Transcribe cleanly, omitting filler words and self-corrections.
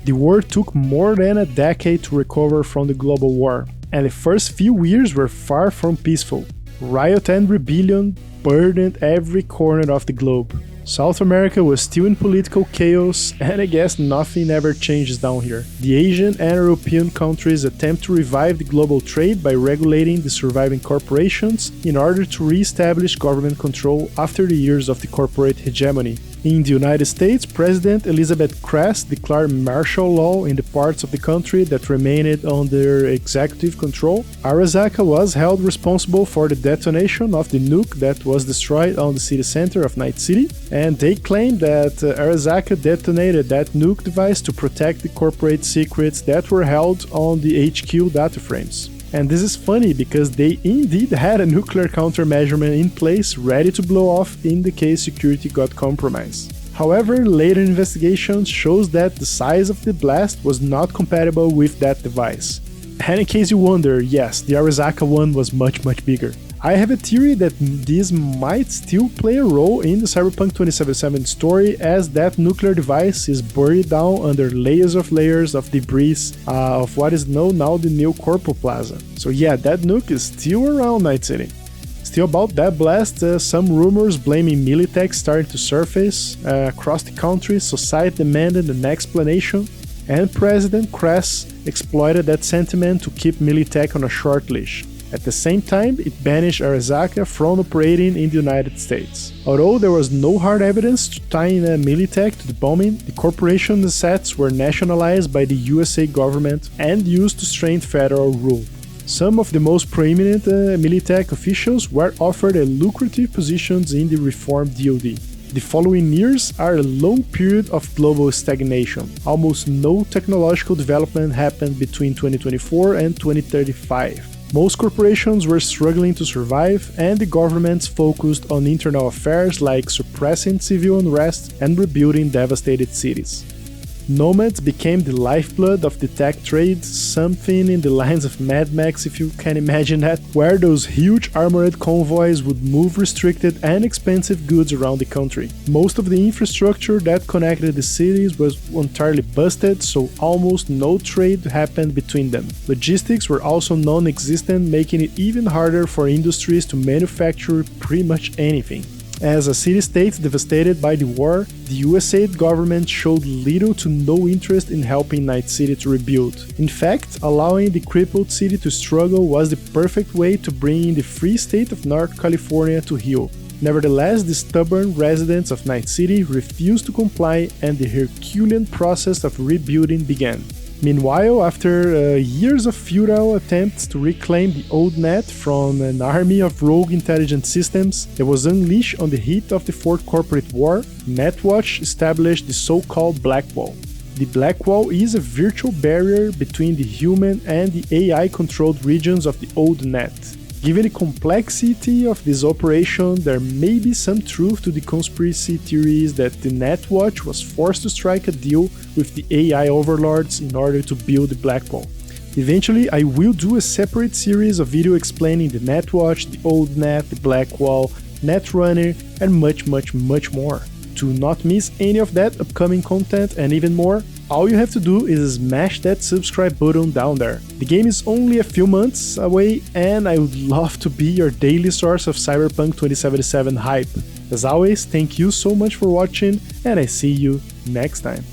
The war took more than a decade to recover from the global war, and the first few years were far from peaceful. Riot and rebellion burdened every corner of the globe. South America was still in political chaos, and I guess nothing ever changes down here. The Asian and European countries attempt to revive the global trade by regulating the surviving corporations in order to re-establish government control after the years of the corporate hegemony. In the United States, President Elizabeth Kress declared martial law in the parts of the country that remained under executive control. Arasaka was held responsible for the detonation of the nuke that was destroyed on the city center of Night City, and they claimed that Arasaka detonated that nuke device to protect the corporate secrets that were held on the HQ dataframes. And this is funny because they indeed had a nuclear countermeasure in place ready to blow off in the case security got compromised. However, later investigation shows that the size of the blast was not compatible with that device. And in case you wonder, yes, the Arasaka one was much bigger. I have a theory that this might still play a role in the Cyberpunk 2077 story, as that nuclear device is buried down under layers of debris of what is known now the New Corpo Plaza. So yeah, that nuke is still around Night City. Still about that blast, some rumors blaming Militech started to surface across the country. Society demanded an explanation, and President Kress exploited that sentiment to keep Militech on a short leash. At the same time, it banished Arasaka from operating in the United States. Although there was no hard evidence tying Militech to the bombing, the corporation's assets were nationalized by the USA government and used to strengthen federal rule. Some of the most prominent Militech officials were offered lucrative positions in the reformed DoD. The following years are a long period of global stagnation. Almost no technological development happened between 2024 and 2035. Most corporations were struggling to survive, and the governments focused on internal affairs like suppressing civil unrest and rebuilding devastated cities. Nomads became the lifeblood of the tech trade, something in the lines of Mad Max, if you can imagine that, where those huge armored convoys would move restricted and expensive goods around the country. Most of the infrastructure that connected the cities was entirely busted, so almost no trade happened between them. Logistics were also non-existent, making it even harder for industries to manufacture pretty much anything. As a city-state devastated by the war, the USA government showed little to no interest in helping Night City to rebuild. In fact, allowing the crippled city to struggle was the perfect way to bring in the free state of North California to heal. Nevertheless, the stubborn residents of Night City refused to comply, and the Herculean process of rebuilding began. Meanwhile, after years of futile attempts to reclaim the old net from an army of rogue intelligence systems that was unleashed on the heat of the Fourth Corporate War, NetWatch established the so-called Black Wall. The Black Wall is a virtual barrier between the human and the AI-controlled regions of the old net. Given the complexity of this operation, there may be some truth to the conspiracy theories that the NetWatch was forced to strike a deal with the AI overlords in order to build the Black Wall. Eventually, I will do a separate series of video explaining the NetWatch, the old net, the Black Wall, Netrunner, and much more. To not miss any of that upcoming content and even more, all you have to do is smash that subscribe button down there. The game is only a few months away, and I would love to be your daily source of Cyberpunk 2077 hype. As always, thank you so much for watching, and I see you next time.